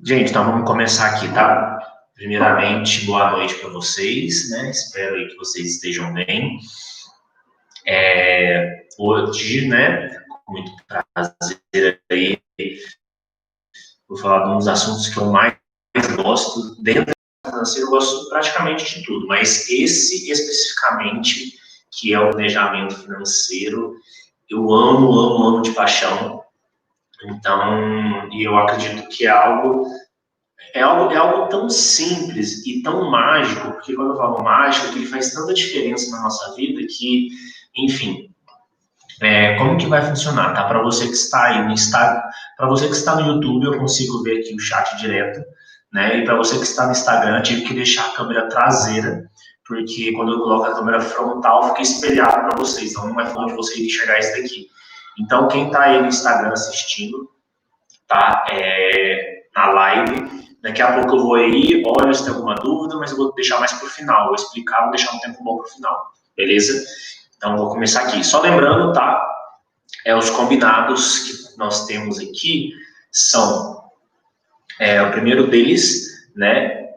Gente, então vamos começar aqui, tá? Primeiramente, boa noite para vocês, né? Espero aí que vocês estejam bem. Hoje, né, com muito prazer aí, vou falar de um dos assuntos que eu mais gosto. Dentro do financeiro, eu gosto praticamente de tudo, mas esse especificamente, que é o planejamento financeiro, eu amo de paixão. Então, e eu acredito que é algo tão simples e tão mágico, porque quando eu falo mágico, ele faz tanta diferença na nossa vida que, enfim, como que vai funcionar, tá? Para você que está aí no Instagram, para você que está no YouTube, eu consigo ver aqui o chat direto, né? E para você que está no Instagram, eu tive que deixar a câmera traseira, porque quando eu coloco a câmera frontal, fica espelhado para vocês, então não é fácil de vocês enxergar isso daqui. Então, quem está aí no Instagram assistindo, tá? Na live. Daqui a pouco eu vou aí, olha se tem alguma dúvida, mas eu vou deixar mais para o final. Vou explicar, vou deixar um tempo bom para o final. Beleza? Então, vou começar aqui. Só lembrando, tá? Os combinados que nós temos aqui são, o primeiro deles, né?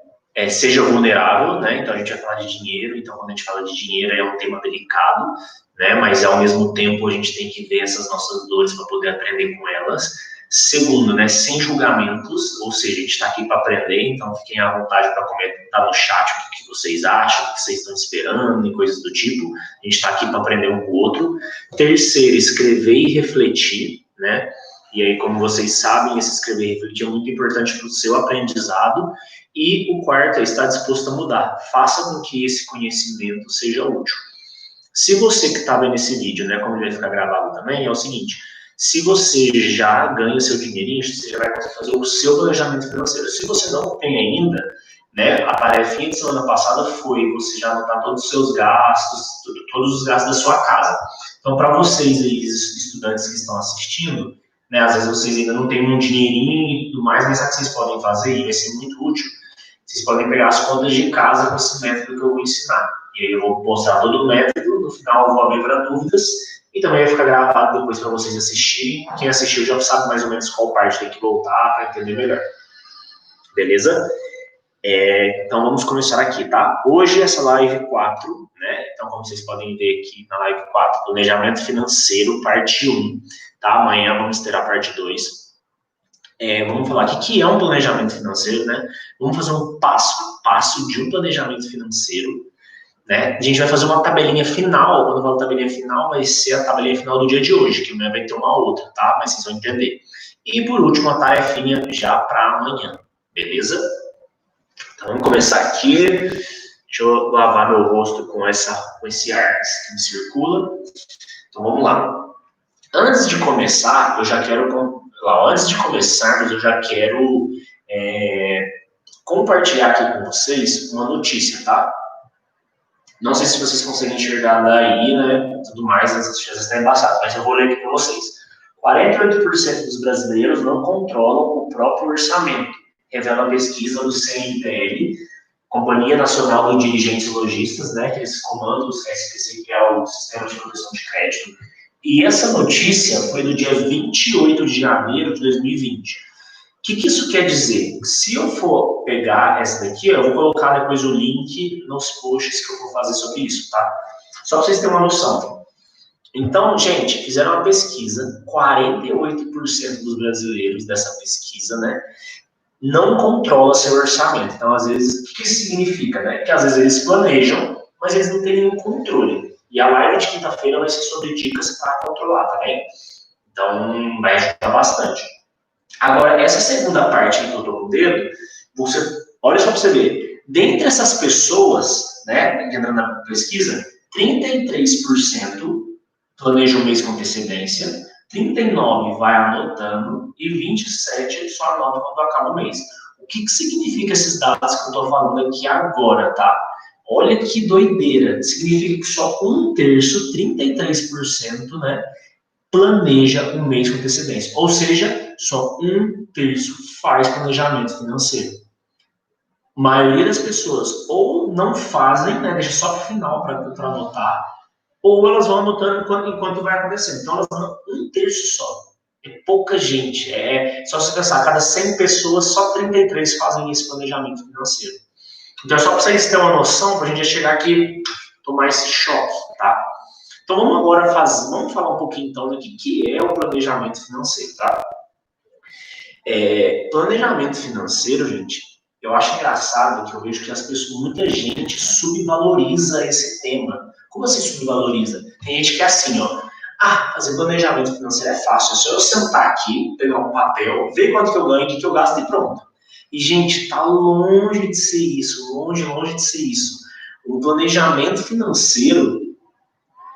Seja vulnerável, né? Então, a gente vai falar de dinheiro. Então, quando a gente fala de dinheiro, é um tema delicado, né? Mas, ao mesmo tempo, a gente tem que ver essas nossas dores para poder aprender com elas. Segundo, né, sem julgamentos, ou seja, a gente está aqui para aprender, então fiquem à vontade para comentar no chat o que vocês acham, o que vocês estão esperando e coisas do tipo. A gente está aqui para aprender um com o outro. Terceiro, escrever e refletir, né? E aí, como vocês sabem, esse escrever e refletir é muito importante para o seu aprendizado. E o quarto é estar disposto a mudar. Faça com que esse conhecimento seja útil. Se você que está vendo esse vídeo, né, como ele vai ficar gravado também, é o seguinte: se você já ganha o seu dinheirinho, você já vai conseguir fazer o seu planejamento financeiro. Se você não tem ainda, né, a tarefinha de semana passada foi você já anotar todos os seus gastos, todos os gastos da sua casa. Então, para vocês aí, estudantes que estão assistindo, né, às vezes vocês ainda não têm um dinheirinho e tudo mais, mas sabe o que vocês podem fazer e vai ser muito útil? Vocês podem pegar as contas de casa com esse método que eu vou ensinar. E aí eu vou mostrar todo o método, no final eu vou abrir para dúvidas, e também vai ficar gravado depois para vocês assistirem. Quem assistiu já sabe mais ou menos qual parte tem que voltar para entender melhor. Beleza? Então vamos começar aqui, tá? Hoje essa live 4, né? Então, como vocês podem ver aqui na live 4, planejamento financeiro, parte 1, tá? Amanhã vamos ter a parte 2. Vamos falar aqui o que é um planejamento financeiro, né? Vamos fazer um passo a passo de um planejamento financeiro, né? A gente vai fazer uma tabelinha final. Quando eu falo tabelinha final, vai ser a tabelinha final do dia de hoje, que amanhã vai ter uma outra, tá? Mas vocês vão entender. E por último, a tarefinha já para amanhã, beleza? Então vamos começar aqui. Deixa eu lavar meu rosto com esse ar que me circula. Então vamos lá. Antes de começarmos, eu já quero compartilhar aqui com vocês uma notícia, tá? Não sei se vocês conseguem enxergar daí, né, tudo mais, as notícias estão embaçadas, mas eu vou ler aqui para vocês. 48% dos brasileiros não controlam o próprio orçamento, revela a pesquisa do CNPL, Companhia Nacional de Dirigentes e Lojistas, né, que eles comandam o SPC, que é o Sistema de Proteção de Crédito. E essa notícia foi do dia 28 de janeiro de 2020. O que isso quer dizer? Se eu for pegar essa daqui, eu vou colocar depois o link nos posts que eu vou fazer sobre isso, tá? Só para vocês terem uma noção. Então, gente, fizeram uma pesquisa, 48% dos brasileiros dessa pesquisa, né, não controla seu orçamento. Então, às vezes, o que isso significa, né? Que às vezes eles planejam, mas eles não têm nenhum controle. E a live de quinta-feira vai ser sobre dicas para controlar, tá bem? Então, vai ajudar bastante. Agora, essa segunda parte que eu estou com o dedo, olha só para você ver. Dentre essas pessoas, né, entrando na pesquisa, 33% planeja um mês com antecedência, 39% vai anotando e 27% só anota quando acaba o mês. O que significa esses dados que eu estou falando aqui agora, tá? Olha que doideira. Significa que só 1/3, 33%, né, planeja um mês com antecedência. Ou seja, só 1/3 faz planejamento financeiro. A maioria das pessoas ou não fazem, né, deixa só para o final para anotar, ou elas vão anotando enquanto vai acontecendo. Então, elas andam 1/3 só. É pouca gente. Só se pensar, a cada 100 pessoas, só 33 fazem esse planejamento financeiro. Então é só para vocês terem uma noção, para a gente já chegar aqui e tomar esse choque, tá? Então vamos agora vamos falar um pouquinho então do que é o planejamento financeiro, tá? Planejamento financeiro, gente, eu acho engraçado que eu vejo que muita gente subvaloriza esse tema. Como assim subvaloriza? Tem gente que é assim, ó, fazer planejamento financeiro é fácil, é só eu sentar aqui, pegar um papel, ver quanto que eu ganho, o que eu gasto e pronto. E, gente, tá longe de ser isso, longe de ser isso. O planejamento financeiro,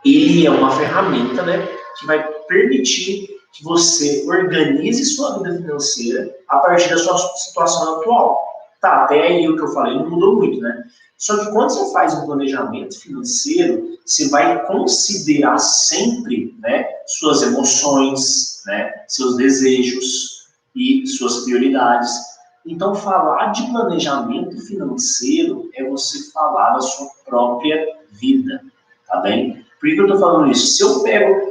ele é uma ferramenta, né, que vai permitir que você organize sua vida financeira a partir da sua situação atual. Tá, até aí o que eu falei não mudou muito, né? Só que quando você faz um planejamento financeiro, você vai considerar sempre, né, suas emoções, né, seus desejos e suas prioridades. Então, falar de planejamento financeiro é você falar da sua própria vida, tá bem? Por que eu estou falando isso?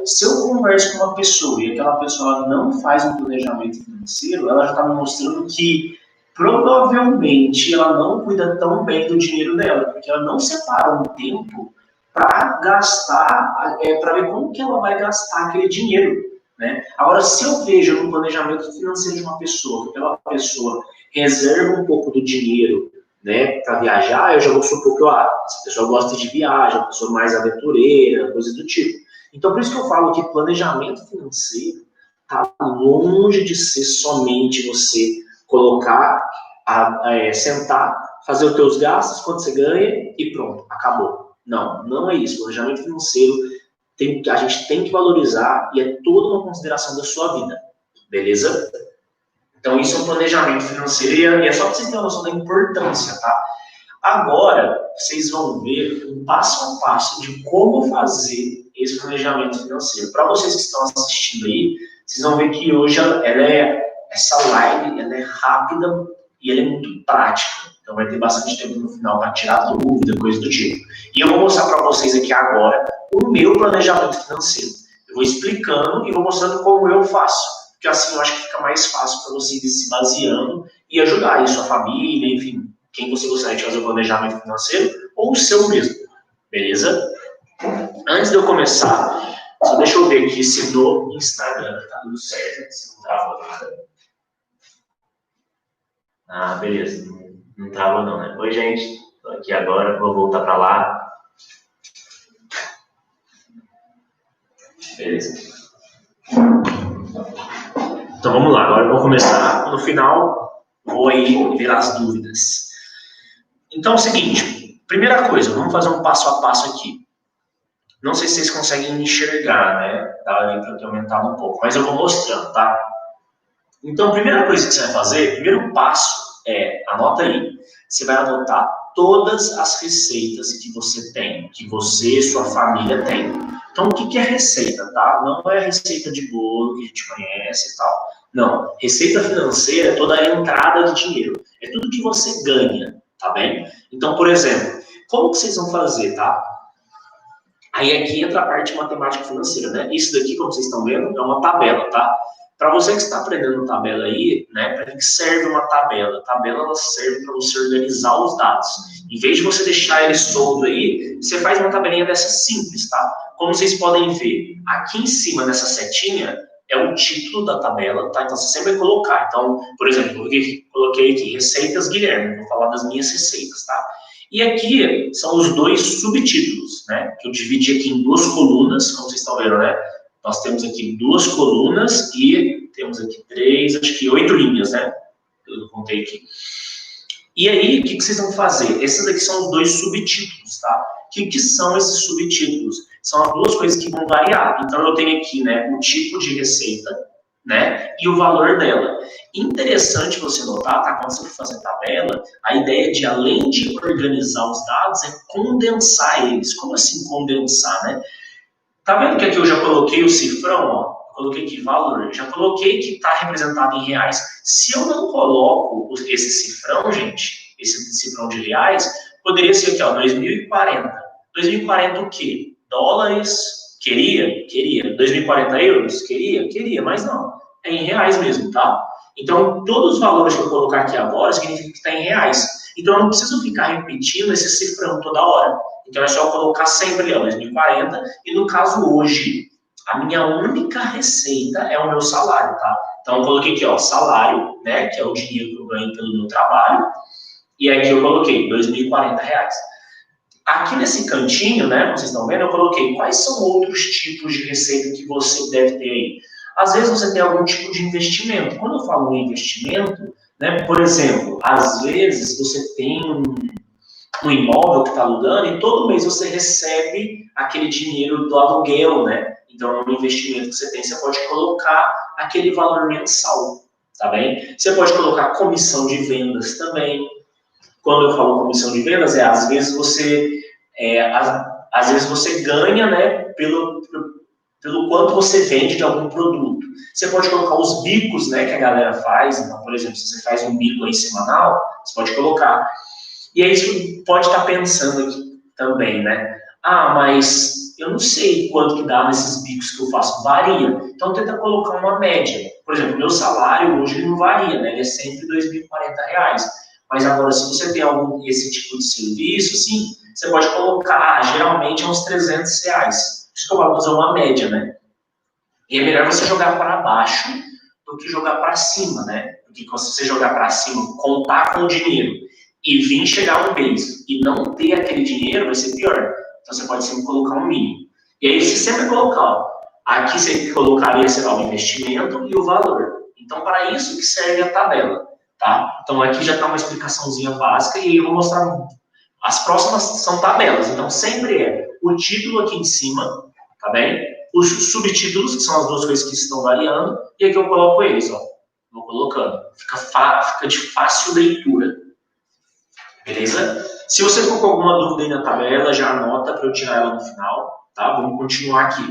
Se eu converso com uma pessoa e aquela pessoa não faz um planejamento financeiro, ela já está me mostrando que provavelmente ela não cuida tão bem do dinheiro dela, porque ela não separa um tempo para gastar, para ver como que ela vai gastar aquele dinheiro, né? Agora, se eu vejo no planejamento financeiro de uma pessoa, que aquela pessoa reserva um pouco do dinheiro, né, para viajar, eu já vou supor que essa pessoa gosta de viagem, uma pessoa mais aventureira, coisa do tipo. Então, por isso que eu falo que planejamento financeiro está longe de ser somente você colocar, sentar, fazer os teus gastos, quanto você ganha e pronto, acabou. Não, não é isso. Planejamento financeiro a gente tem que valorizar e é toda uma consideração da sua vida, beleza? Então, isso é um planejamento financeiro e é só para vocês terem uma noção da importância, tá? Agora, vocês vão ver um passo a passo de como fazer esse planejamento financeiro. Para vocês que estão assistindo aí, vocês vão ver que hoje essa live ela é rápida e ela é muito prática. Então, vai ter bastante tempo no final para tirar dúvida, coisa do tipo. E eu vou mostrar para vocês aqui agora o meu planejamento financeiro. Eu vou explicando e vou mostrando como eu faço. Porque assim eu acho que fica mais fácil para vocês ir se baseando e ajudar aí sua família, enfim, quem você gostaria de fazer o planejamento financeiro ou o seu mesmo, beleza? Antes de eu começar, só deixa eu ver aqui se no Instagram tá tudo certo, se não travou nada. Beleza, não travou não, né? Oi, gente, tô aqui agora, vou voltar para lá. Beleza. Então vamos lá, agora eu vou começar. No final, vou aí ver as dúvidas. Então é o seguinte, primeira coisa, vamos fazer um passo a passo aqui. Não sei se vocês conseguem enxergar, né? Dá ali para eu ter aumentado um pouco, mas eu vou mostrando, tá? Então a primeira coisa que você vai fazer, o primeiro passo anota aí, você vai anotar todas as receitas que você tem, que você e sua família tem. Então, o que é receita, tá? Não é receita de bolo que a gente conhece e tal. Não, receita financeira é toda a entrada de dinheiro. É tudo que você ganha, tá bem? Então, por exemplo, como que vocês vão fazer, tá? Aí aqui entra a parte de matemática financeira, né? Isso daqui, como vocês estão vendo, é uma tabela, tá? Para você que está aprendendo tabela aí, né? Para que serve uma tabela? A tabela ela serve para você organizar os dados. Em vez de você deixar ele solto aí, você faz uma tabelinha dessa simples, tá? Como vocês podem ver, aqui em cima dessa setinha é o título da tabela, tá? Então você sempre vai colocar. Então, por exemplo, eu coloquei aqui Receitas Guilherme, vou falar das minhas receitas, tá? E aqui são os dois subtítulos, né? Que eu dividi aqui em duas colunas, como vocês estão vendo, né? Nós temos aqui duas colunas e temos aqui 8 linhas, né? Eu contei aqui. E aí, o que vocês vão fazer? Esses aqui são os dois subtítulos, tá? O que são esses subtítulos? São as duas coisas que vão variar. Então, eu tenho aqui, né, o tipo de receita, né, e o valor dela. Interessante você notar, tá? Quando você for fazer tabela, a ideia de, além de organizar os dados, é condensar eles. Como assim condensar, né? Tá vendo que aqui eu já coloquei o cifrão, ó? Coloquei aqui valor, já coloquei que está representado em reais. Se eu não coloco esse cifrão, gente, esse cifrão de reais, poderia ser aqui, ó, 2040. 2040 o quê? Dólares? Queria? 2040 euros? Queria, mas não. é em reais mesmo, tá? Então, todos os valores que eu colocar aqui agora significa que está em reais. Então, eu não preciso ficar repetindo esse cifrão toda hora. Então, é só colocar sempre ali, ó, 2040. E no caso, hoje, a minha única receita é o meu salário, tá? Então, eu coloquei aqui, ó, salário, né? Que é o dinheiro que eu ganho pelo meu trabalho. E aqui eu coloquei R$2.040. Aqui nesse cantinho, né, vocês estão vendo, eu coloquei quais são outros tipos de receita que você deve ter aí. Às vezes você tem algum tipo de investimento. Quando eu falo em investimento, né, por exemplo, às vezes você tem um imóvel que está alugando e todo mês você recebe aquele dinheiro do aluguel, né? Então, no investimento que você tem, você pode colocar aquele valor mensal, tá bem? Você pode colocar comissão de vendas também. Quando eu falo comissão de vendas, às vezes você ganha, né, pelo quanto você vende de algum produto. Você pode colocar os bicos, né, que a galera faz. Então, por exemplo, se você faz um bico aí semanal, você pode colocar. E aí você pode estar pensando aqui também, né? Ah, mas eu não sei quanto que dá nesses bicos que eu faço. Varia. Então, tenta colocar uma média. Por exemplo, meu salário hoje ele não varia, né? Ele é sempre R$2.040. Mas agora, se você tem esse tipo de serviço, sim, você pode colocar, geralmente, uns R$300. Por isso que eu vou fazer uma média, né? E é melhor você jogar para baixo do que jogar para cima, né? Porque quando você jogar para cima, contar com o dinheiro e vir chegar um mês e não ter aquele dinheiro, vai ser pior. Então, você pode sempre colocar um mínimo. E aí, você sempre colocar, ó, aqui você colocaria, sei lá, o investimento e o valor. Então, para isso que serve a tabela, tá? Então, aqui já está uma explicaçãozinha básica e aí eu vou mostrar. As próximas são tabelas. Então, sempre é o título aqui em cima, tá bem? Os subtítulos, que são as duas coisas que estão variando, e aqui eu coloco eles, ó. Vou colocando. Fica de fácil leitura. Beleza? Se você ficou com alguma dúvida aí na tabela, já anota para eu tirar ela no final, tá? Vamos continuar aqui.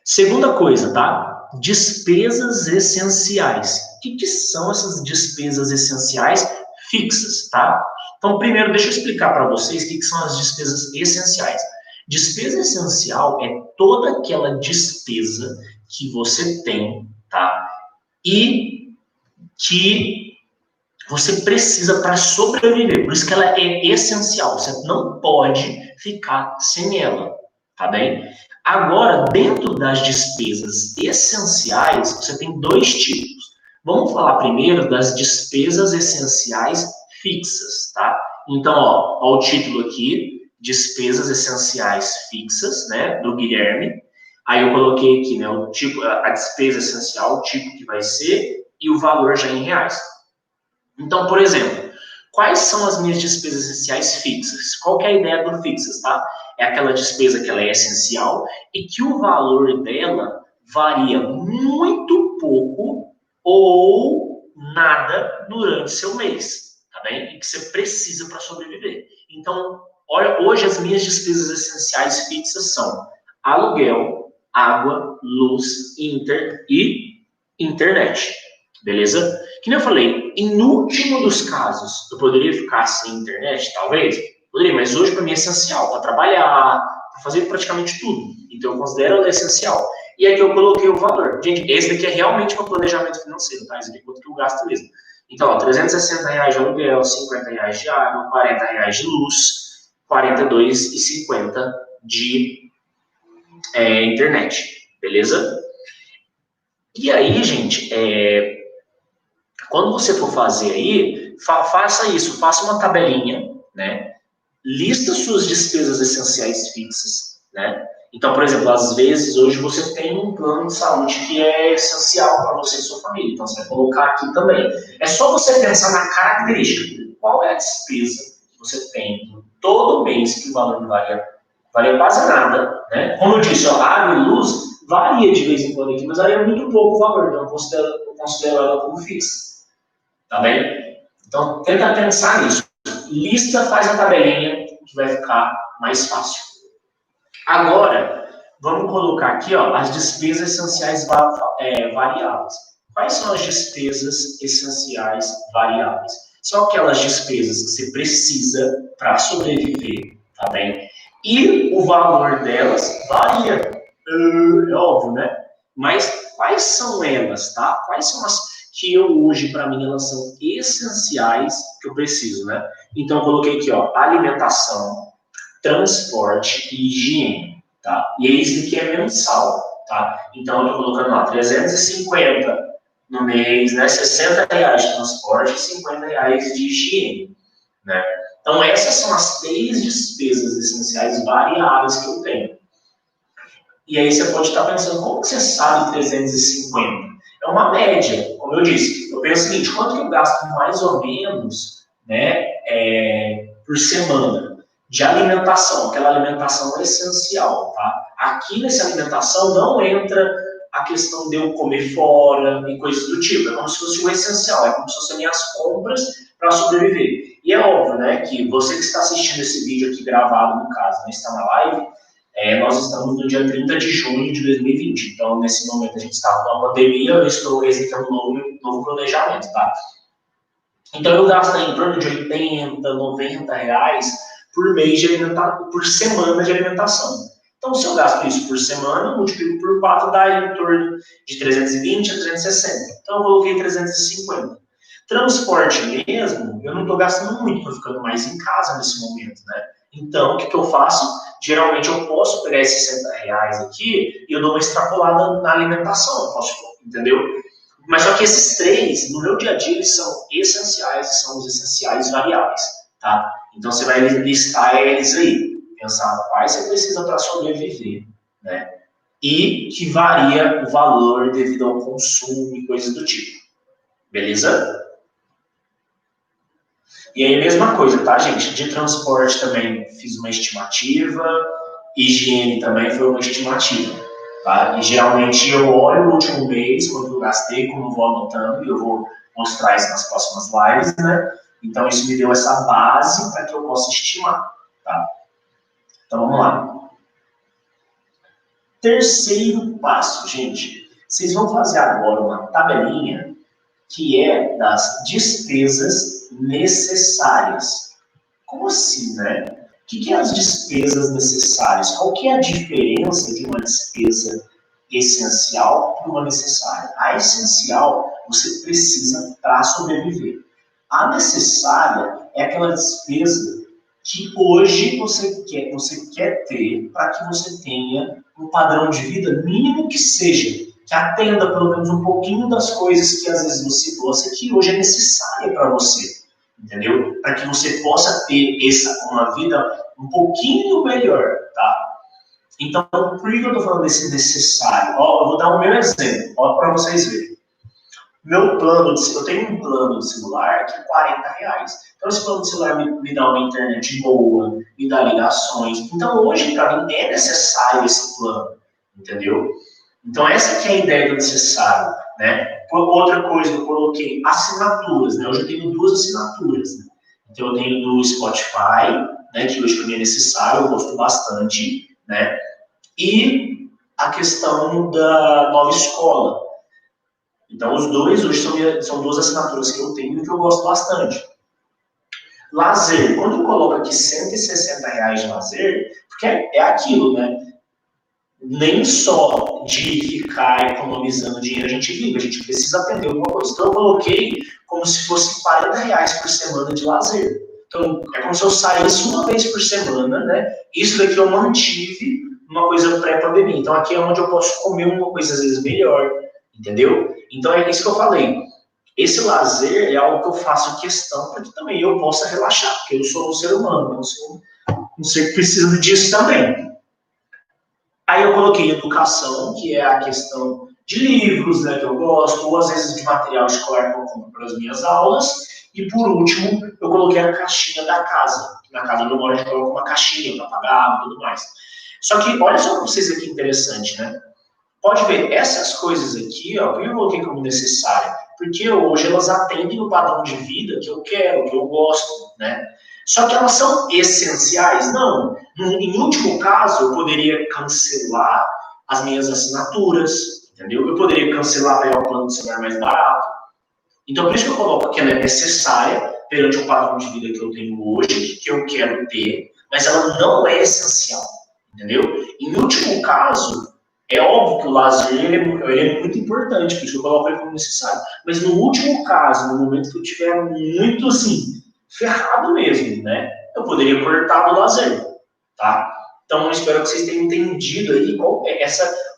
Segunda coisa, tá? Despesas essenciais. O que são essas despesas essenciais fixas, tá? Então, primeiro, deixa eu explicar para vocês o que são as despesas essenciais. Despesa essencial é toda aquela despesa que você tem, tá? E que você precisa para sobreviver. Por isso que ela é essencial. Você não pode ficar sem ela, tá bem? Agora, dentro das despesas essenciais, você tem dois tipos. Vamos falar primeiro das despesas essenciais fixas, tá? Então, ó o título aqui, despesas essenciais fixas, né, do Guilherme. Aí eu coloquei aqui, né, o tipo, a despesa essencial, o tipo que vai ser e o valor já em reais. Então, por exemplo, quais são as minhas despesas essenciais fixas? Qual que é a ideia do fixas, tá? É aquela despesa que ela é essencial e que o valor dela varia muito pouco ou nada durante seu mês, tá bem? E que você precisa para sobreviver. Então, olha, hoje as minhas despesas essenciais fixas são aluguel, água, luz, e internet, beleza? Que nem eu falei, em último dos casos, eu poderia ficar sem internet, talvez? Poderia, mas hoje para mim é essencial, para trabalhar, para fazer praticamente tudo. Então eu considero ela essencial. E aqui eu coloquei o valor. Gente, esse daqui é realmente um planejamento financeiro, tá? Esse aqui é quanto que eu gasto mesmo. Então, ó, R$360 de aluguel, R$50 de água, R$40 de luz, R$42,50 de internet, beleza? E aí, gente, quando você for fazer aí, faça isso, faça uma tabelinha, né? Lista suas despesas essenciais fixas, né? Então, por exemplo, às vezes hoje você tem um plano de saúde que é essencial para você e sua família, então você vai colocar aqui também. É só você pensar na característica. Qual é a despesa que você tem todo mês que o valor não varia quase nada, né? Como eu disse, ó, água e luz varia de vez em quando aqui, mas varia muito pouco o valor, então eu considero ela como fixa. Tá bem? Então, tenta pensar nisso. Lista, faz a tabelinha, que vai ficar mais fácil. Agora, vamos colocar aqui, ó, as despesas essenciais variáveis. Quais são as despesas essenciais variáveis? São aquelas despesas que você precisa para sobreviver, tá bem? E o valor delas varia, é óbvio, né? Mas quais são elas, tá? Quais são as que eu hoje, para mim, elas são essenciais que eu preciso, né? Então, eu coloquei aqui, ó, alimentação, transporte e higiene, tá? E isso aqui é mensal, tá? Então, eu tô colocando lá 350 no mês, né? R$ 60 de transporte e R$ 50 de higiene, né? Então, essas são as 3 despesas essenciais variáveis que eu tenho. E aí você pode estar pensando, como que você sabe 350? É uma média, como eu disse. Eu penso o seguinte, quanto que eu gasto mais ou menos, né, por semana de alimentação? Aquela alimentação é essencial, tá? Aqui nessa alimentação não entra a questão de eu comer fora e coisas do tipo. É como se fosse o essencial, é como se fossem minhas compras para sobreviver. E é óbvio, né, que você que está assistindo esse vídeo aqui gravado, no caso, né, está na live, nós estamos no dia 30 de junho de 2020. Então, nesse momento, a gente está com a pandemia, eu estou executando um novo planejamento, tá? Então, eu gasto em torno de R$ 80, R$ 90 por mês de alimentação, por semana de alimentação. Então, se eu gasto isso por semana, eu multiplico por 4, dá em torno de 320 a 360. Então, eu coloquei 350. Transporte mesmo, eu não estou gastando muito, estou ficando mais em casa nesse momento, né? Então, o que eu faço? Geralmente eu posso pegar esses R$ 60 aqui e eu dou uma extrapolada na alimentação, posso, entendeu? Mas só que esses 3, no meu dia a dia, eles são essenciais e são os essenciais variáveis, tá? Então você vai listar eles aí, pensar quais você precisa para sobreviver, né? E que varia o valor devido ao consumo e coisas do tipo, beleza? E aí, mesma coisa, tá, gente? De transporte também fiz uma estimativa, higiene também foi uma estimativa, tá? E geralmente eu olho no último mês, quanto eu gastei, como vou anotando, e eu vou mostrar isso nas próximas lives, né? Então, isso me deu essa base para que eu possa estimar, tá? Então, vamos lá. Terceiro passo, gente. Vocês vão fazer agora uma tabelinha que é das despesas necessárias. Como assim, né? O que é as despesas necessárias? Qual que é a diferença de uma despesa essencial para uma necessária? A essencial você precisa para sobreviver. A necessária é aquela despesa que hoje você quer ter para que você tenha um padrão de vida mínimo que seja, que atenda pelo menos um pouquinho das coisas que às vezes você gosta, que hoje é necessária para você, entendeu? Para que você possa ter uma vida um pouquinho melhor, tá? Então, por que eu estou falando desse necessário? Ó, eu vou dar o meu exemplo, ó, para vocês verem. Eu tenho um plano de celular que é R$ 40. Então, esse plano de celular me dá uma internet boa, me dá ligações. Então, hoje, para mim, é necessário esse plano, entendeu? Então, essa que é a ideia do necessário, né? Outra coisa, eu coloquei assinaturas, né? Hoje eu tenho 2 assinaturas, né? Então, eu tenho do Spotify, né? Que hoje para mim é necessário, eu gosto bastante, né? E a questão da Nova Escola. Então, os dois hoje são 2 assinaturas que eu tenho e que eu gosto bastante. Lazer, quando eu coloco aqui R$ 160 de lazer, porque é aquilo, né? Nem só de ficar economizando dinheiro a gente vive, a gente precisa aprender alguma coisa. Então eu coloquei como se fosse R$ 40 por semana de lazer. Então é como se eu saísse uma vez por semana, né? Isso daqui eu mantive uma coisa pré-pandemia. Então aqui é onde eu posso comer uma coisa às vezes melhor, entendeu? Então é isso que eu falei. Esse lazer é algo que eu faço questão para que também eu possa relaxar, porque eu sou um ser humano, eu sou um ser que precisa disso também. Aí eu coloquei educação, que é a questão de livros, né, que eu gosto, ou às vezes de material escolar que eu compro para as minhas aulas. E por último, eu coloquei a caixinha da casa. Na casa do moro a gente coloca uma caixinha para pagar e tudo mais. Só que olha só para vocês aqui interessante, né? Pode ver, essas coisas aqui, ó, eu coloquei como necessária, porque hoje elas atendem o padrão de vida que eu quero, que eu gosto, né? Só que elas são essenciais? Não. Em último caso, eu poderia cancelar as minhas assinaturas, entendeu? Eu poderia cancelar, pegar o plano de celular mais barato. Então, por isso que eu coloco que ela é necessária perante o padrão de vida que eu tenho hoje, que eu quero ter, mas ela não é essencial, entendeu? Em último caso, É óbvio que o lazer ele é muito importante, por isso que eu coloco ele como necessário. Mas no último caso, no momento que eu estiver muito assim, ferrado mesmo, né? Eu poderia cortar do lazer, tá? Então eu espero que vocês tenham entendido aí qual é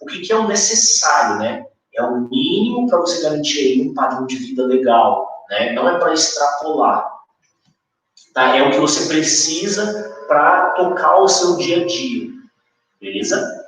o que é o necessário, né? É o mínimo para você garantir aí um padrão de vida legal, né? Não é para extrapolar, tá? É o que você precisa para tocar o seu dia a dia, beleza?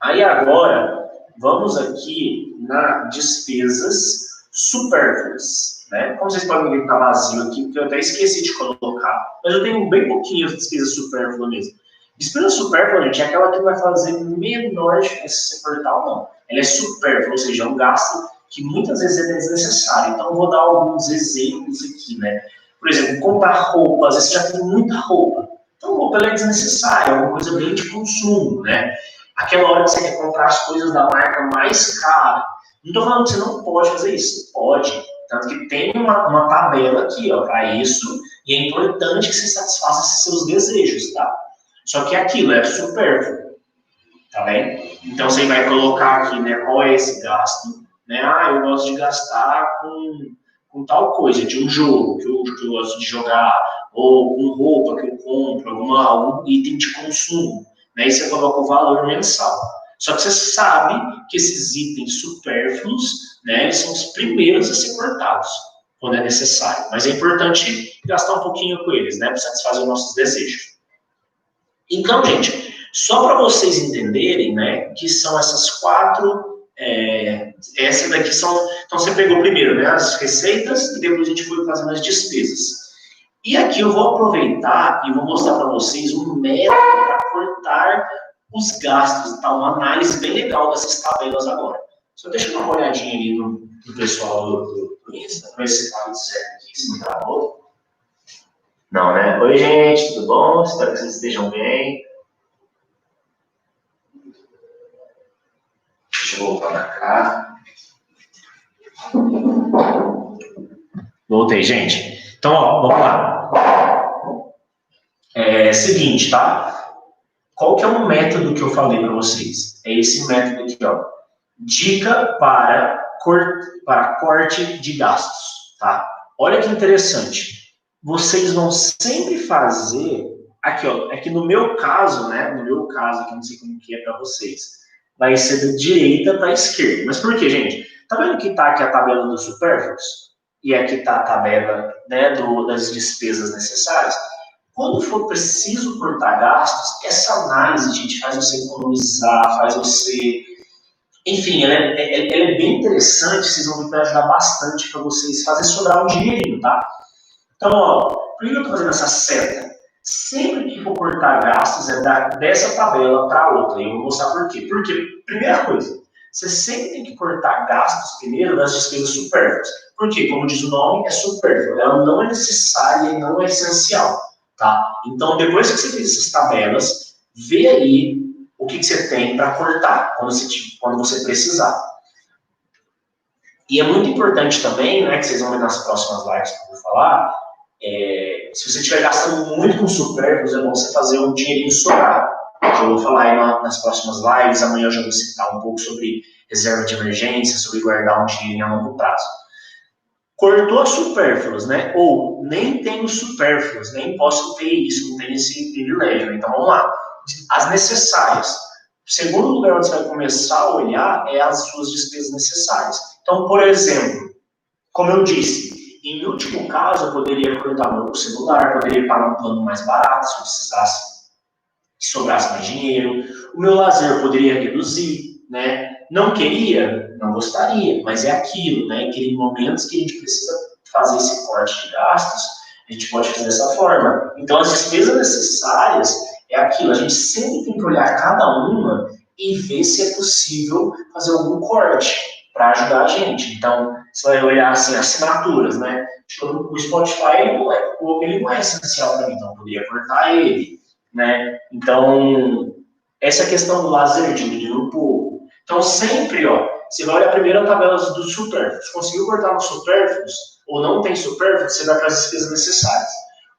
Aí agora, vamos aqui na despesas supérfluas, né? Como vocês podem ver que está vazio aqui, porque eu até esqueci de colocar, mas eu tenho bem pouquinho de despesa supérflua mesmo. Despesa supérflua, gente, é aquela que vai fazer menor diferença se você cortar ou não. Ela é supérflua, ou seja, é um gasto que muitas vezes é desnecessário. Então, eu vou dar alguns exemplos aqui, né? Por exemplo, comprar roupa, às vezes você já tem muita roupa. Então, roupa ela é desnecessária, é uma coisa bem de consumo, né? Aquela hora que você quer comprar as coisas da marca mais cara. Não estou falando que você não pode fazer isso. Pode. Tanto que tem uma tabela aqui, ó, para isso. E é importante que você satisfaça esses seus desejos, tá? Só que aquilo é supérfluo. Tá bem? Então você vai colocar aqui, né, qual é esse gasto. Né? Ah, eu gosto de gastar com tal coisa, de um jogo que eu gosto de jogar, ou com roupa que eu compro, algum item de consumo. Né? E você coloca o valor mensal. Só que você sabe que esses itens supérfluos, né, eles são os primeiros a ser cortados, quando é necessário. Mas é importante gastar um pouquinho com eles, né, para satisfazer os nossos desejos. Então, gente, só para vocês entenderem, né, que são essas quatro, essa daqui são, então você pegou primeiro, né, as receitas e depois a gente foi fazendo as despesas. E aqui eu vou aproveitar e vou mostrar para vocês um método para cortar os gastos, tá? Uma análise bem legal dessas tabelas agora. Só deixa eu dar uma olhadinha ali no pessoal do Insta, para ver se está tudo certo aqui, se não está bom. Não, né? Oi, gente, tudo bom? Espero que vocês estejam bem. Deixa eu voltar para cá. Voltei, gente. Então, ó, vamos lá. Seguinte, tá? Qual que é o método que eu falei para vocês? É esse método aqui, ó. Dica para corte de gastos, tá? Olha que interessante. Vocês vão sempre fazer, aqui, ó, é que no meu caso, né? No meu caso, que eu não sei como que é para vocês, vai ser da direita para a esquerda. Mas por quê, gente? Tá vendo que tá aqui a tabela dos supérfluos? E aqui tá a tabela, né, das despesas necessárias? Quando for preciso cortar gastos, essa análise, gente, faz você economizar, faz você... Enfim, ela é bem interessante, vocês vão ver que vai ajudar bastante para vocês fazer sobrar um dinheirinho, tá? Então, ó, por que eu estou fazendo essa seta? Sempre que for cortar gastos, é dessa tabela para outra. E eu vou mostrar por quê. Porque, primeira coisa, você sempre tem que cortar gastos primeiro das despesas supérfluas. Porque, como diz o nome, é supérfluo. Ela não é necessária e não é essencial. Tá? Então, depois que você fez essas tabelas, vê aí o que você tem para cortar quando você precisar. E é muito importante também, né, que vocês vão ver nas próximas lives que eu vou falar, se você estiver gastando muito com supérfluos, é bom você fazer um dinheirinho sobrar. Que eu vou falar aí nas próximas lives, amanhã eu já vou citar um pouco sobre reserva de emergência, sobre guardar um dinheirinho a longo prazo. Cortou as supérfluas, né? Ou nem tenho supérfluos, nem posso ter isso, não tenho esse privilégio. Então vamos lá. As necessárias. O segundo lugar onde você vai começar a olhar é as suas despesas necessárias. Então, por exemplo, como eu disse, em último caso, eu poderia cortar meu celular, poderia pagar um plano mais barato se eu precisasse, se sobrasse mais dinheiro. O meu lazer eu poderia reduzir, né? Não queria? Não gostaria, mas é aquilo, né? Em aqueles momentos que a gente precisa fazer esse corte de gastos, a gente pode fazer dessa forma. Então, as despesas necessárias é aquilo, a gente sempre tem que olhar cada uma e ver se é possível fazer algum corte para ajudar a gente. Então, você vai olhar assim, assinaturas, né? O Spotify ele não é essencial para mim, então eu poderia cortar ele, né? Então, essa questão do lazer diminuir um pouco. Então, sempre, ó, você vai olhar primeiro a tabela dos supérfluos. Conseguiu cortar nos supérfluos, ou não tem supérfluos, você vai para as despesas necessárias.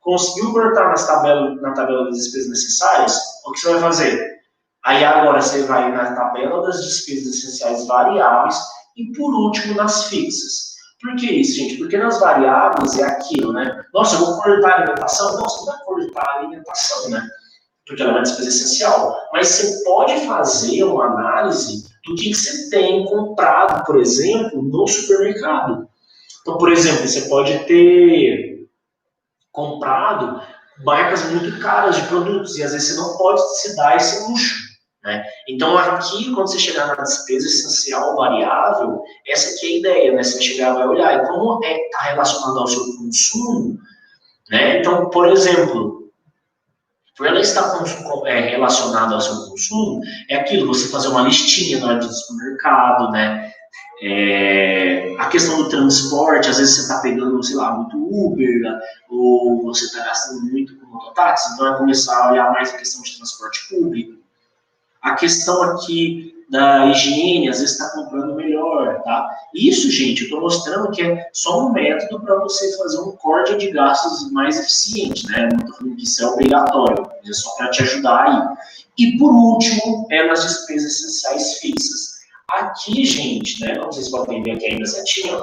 Conseguiu cortar na tabela das despesas necessárias, o que você vai fazer? Aí agora você vai na tabela das despesas essenciais variáveis e por último nas fixas. Por que isso, gente? Porque nas variáveis é aquilo, né? Nossa, eu vou cortar a alimentação? Não, você não vai cortar a alimentação, né? Porque ela é uma despesa essencial. Mas você pode fazer uma análise do que você tem comprado, por exemplo, no supermercado. Então, por exemplo, você pode ter comprado marcas muito caras de produtos e às vezes você não pode se dar esse luxo, né? Então aqui, quando você chegar na despesa essencial variável, essa aqui é a ideia, né? Você vai chegar e vai olhar, e como está relacionado ao seu consumo, né? Então, por exemplo, por ela estar relacionada ao seu consumo, é aquilo, você fazer uma listinha na hora do supermercado, né? A questão do transporte, às vezes você está pegando, sei lá, muito Uber, né? Ou você está gastando muito com mototáxi, então é começar a olhar mais a questão de transporte público. A questão aqui da higiene, às vezes está comprando melhor, tá? Isso, gente, eu estou mostrando que é só um método para você fazer um corte de gastos mais eficiente, né? Não estou falando que isso é obrigatório, é só para te ajudar aí. E por último, nas despesas essenciais fixas. Aqui, gente, né, como vocês podem ver aqui ainda certinho,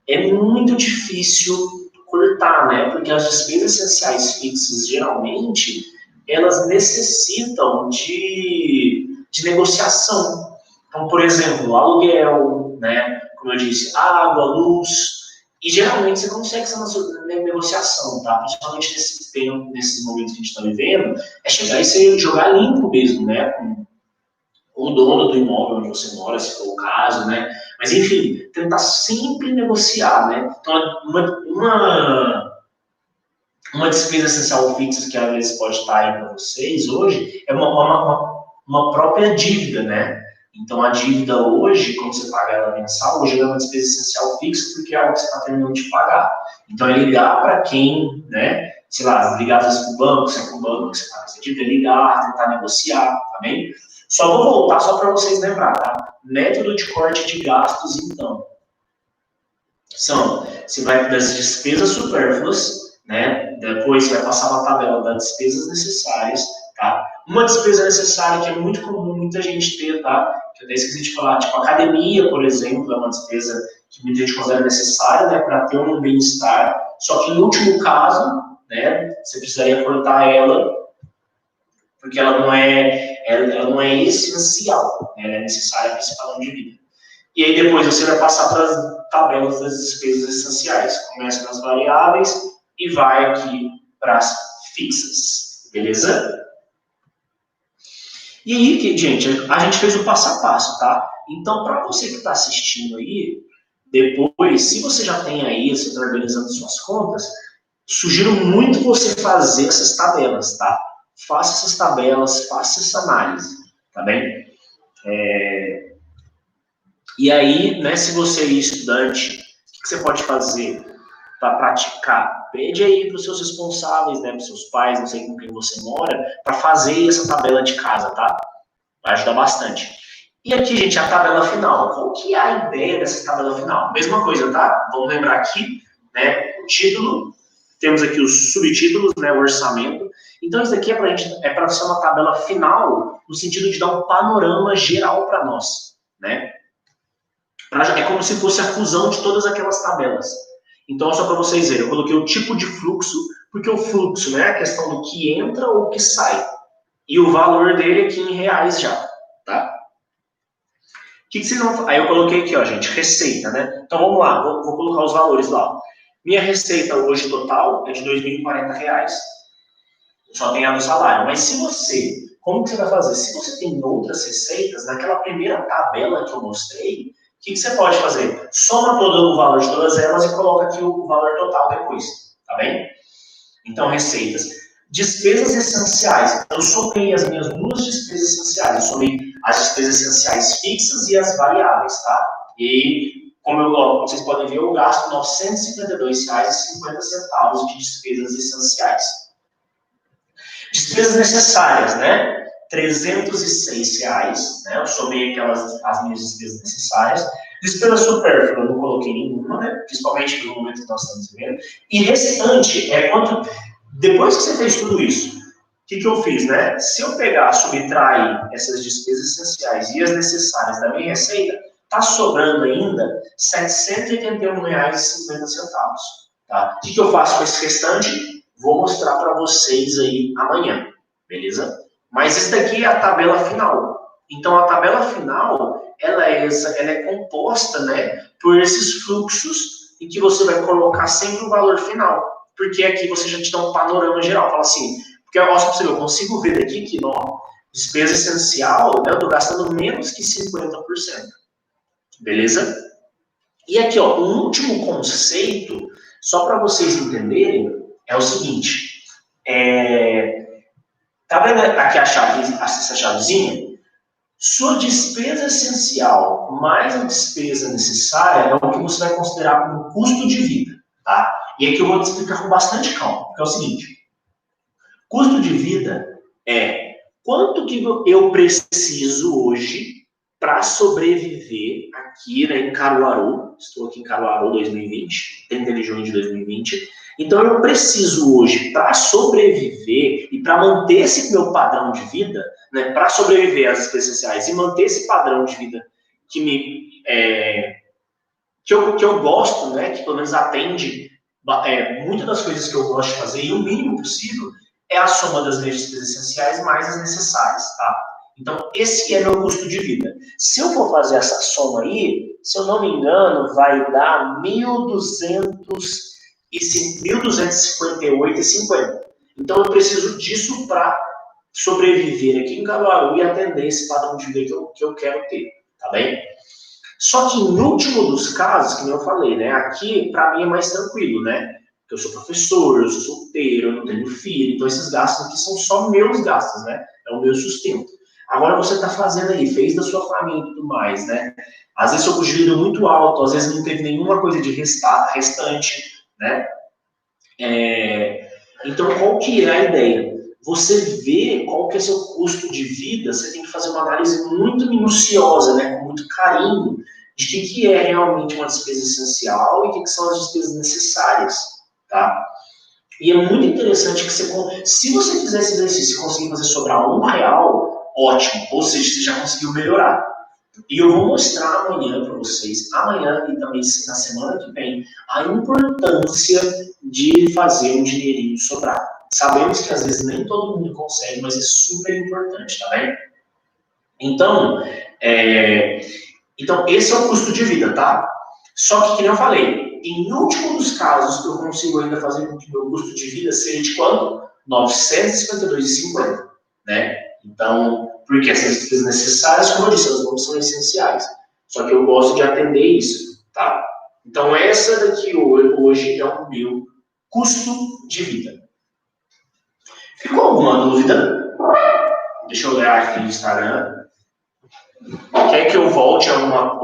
é muito difícil cortar, né? Porque as despesas essenciais fixas, geralmente, elas necessitam de negociação. Então, por exemplo, aluguel, né? Como eu disse, água, luz. E geralmente você consegue essa negociação, tá? Principalmente nesse tempo, nesse momento que a gente está vivendo, é chegar e você jogar limpo mesmo, né? Com o dono do imóvel onde você mora, se for o caso, né? Mas, enfim, tentar sempre negociar, né? Então, uma despesa essencial fixa que às vezes pode estar aí para vocês hoje é uma própria dívida, né? Então, a dívida hoje, quando você paga ela mensal, hoje é uma despesa essencial fixa porque é algo que você está terminando de pagar. Então, é ligar para quem, né? Sei lá, ligar às vezes para o banco, se é para o banco que você paga essa dívida, ligar, tentar negociar, tá bem? Só vou voltar só para vocês lembrar, tá? Método de corte de gastos, então. Você vai das despesas supérfluas, né? Depois vai passar uma tabela das despesas necessárias, tá? Uma despesa necessária que é muito comum muita gente ter, tá? Que eu até esqueci de falar, tipo academia, por exemplo, é uma despesa que muita gente considera necessária, né? Para ter um bem-estar. Só que no último caso, né? Você precisaria cortar ela, porque ela não é essencial, né? Ela é necessária para esse padrão de vida. E aí depois você vai passar para as tabelas das despesas essenciais. Começa nas variáveis e vai aqui para as fixas. Beleza? E aí, gente, a gente fez o passo a passo, tá? Então, para você que está assistindo aí, depois, se você já tem aí, você está organizando suas contas, sugiro muito você fazer essas tabelas, tá? Faça essas tabelas, faça essa análise, tá bem? E aí, né, se você é estudante, o que você pode fazer para praticar? Pede aí para os seus responsáveis, né, para os seus pais, não sei com quem você mora, para fazer essa tabela de casa, tá? Vai ajudar bastante. E aqui, gente, a tabela final. Qual que é a ideia dessa tabela final? Mesma coisa, tá? Vamos lembrar aqui, né, o título, temos aqui os subtítulos, né, o orçamento. Então, isso aqui é para ser uma tabela final, no sentido de dar um panorama geral para nós, né? É como se fosse a fusão de todas aquelas tabelas. Então, só para vocês verem, eu coloquei o tipo de fluxo, porque o fluxo, né, é a questão do que entra ou que sai. E o valor dele aqui em reais já, tá? O que vocês vão... Aí eu coloquei aqui, ó, gente, receita, né? Então, vamos lá, vou colocar os valores lá. Minha receita hoje total é de R$ 2.040. Só tem a do salário. Mas se você... Como que você vai fazer? Se você tem outras receitas, naquela primeira tabela que eu mostrei, o que você pode fazer? Soma todo o valor de todas elas e coloca aqui o valor total depois, tá bem? Então, receitas. Despesas essenciais. Eu somei as minhas duas despesas essenciais. Eu somei as despesas essenciais fixas e as variáveis, tá? E, como vocês podem ver, eu gasto R$ 952,50 de despesas essenciais. Despesas necessárias, né? R$ 306, né? Eu somei as minhas despesas necessárias. Despesa supérflua, eu não coloquei nenhuma, né? Principalmente no momento que nós estamos vivendo. E restante é quanto... Depois que você fez tudo isso, que eu fiz, né? Se eu pegar, subtrair essas despesas essenciais e as necessárias da minha receita, tá sobrando ainda R$ 781,50. Tá? O que eu faço com esse restante? Vou mostrar para vocês aí amanhã, beleza? Mas isso daqui é a tabela final. Então, a tabela final, ela é composta, né, por esses fluxos em que você vai colocar sempre o valor final. Porque aqui você já te dá um panorama geral. Fala assim, porque eu consigo ver daqui que, ó, despesa essencial, né, eu estou gastando menos que 50%. Beleza? E aqui, ó, um último conceito, só para vocês entenderem, é o seguinte. Tá vendo aqui essa chavezinha? Sua despesa essencial mais a despesa necessária é o que você vai considerar como custo de vida, tá? E aqui eu vou te explicar com bastante calma, porque é o seguinte. Custo de vida é quanto que eu preciso hoje para sobreviver aqui, né, em Caruaru. Estou aqui em Caruaru 2020, 30 de junho de 2020. Então, eu preciso hoje, para sobreviver e para manter esse meu padrão de vida, né, para sobreviver às despesas essenciais e manter esse padrão de vida que eu gosto, né, que pelo menos atende muitas das coisas que eu gosto de fazer, e o mínimo possível, é a soma das minhas despesas essenciais mais as necessárias, tá? Então, esse é meu custo de vida. Se eu for fazer essa soma aí, se eu não me engano, vai dar 1.258,50. Então, eu preciso disso para sobreviver aqui em Caruaru e atender esse padrão de vida que eu quero ter, tá bem? Só que, no último dos casos, que eu falei, né? Aqui, para mim, é mais tranquilo, né? Porque eu sou professor, eu sou solteiro, eu não tenho filho, então esses gastos aqui são só meus gastos, né? É o meu sustento. Agora você está fazendo aí, fez da sua família e tudo mais, né? Às vezes seu custo de vida é muito alto, às vezes não teve nenhuma coisa de restante, né? Então, qual que é a ideia? Você vê qual que é seu custo de vida, você tem que fazer uma análise muito minuciosa, né? Com muito carinho, de que é realmente uma despesa essencial e que são as despesas necessárias, tá? E é muito interessante que se você fizer esse exercício e conseguir fazer sobrar R$ 1, ótimo, ou seja, você já conseguiu melhorar. E eu vou mostrar amanhã para vocês, amanhã e também na semana que vem, a importância de fazer um dinheirinho sobrar. Sabemos que às vezes nem todo mundo consegue, mas é super importante, tá bem? Então, esse é o custo de vida, tá? Só que, como eu falei, em último dos casos, eu consigo ainda fazer com que o meu custo de vida seja de quanto? R$ 952,50, né? Então, porque essas despesas necessárias, como eu disse, elas não são essenciais. Só que eu gosto de atender isso, tá? Então, essa daqui hoje é o meu custo de vida. Ficou alguma dúvida? Deixa eu olhar aqui no Instagram. Quer que eu volte a alguma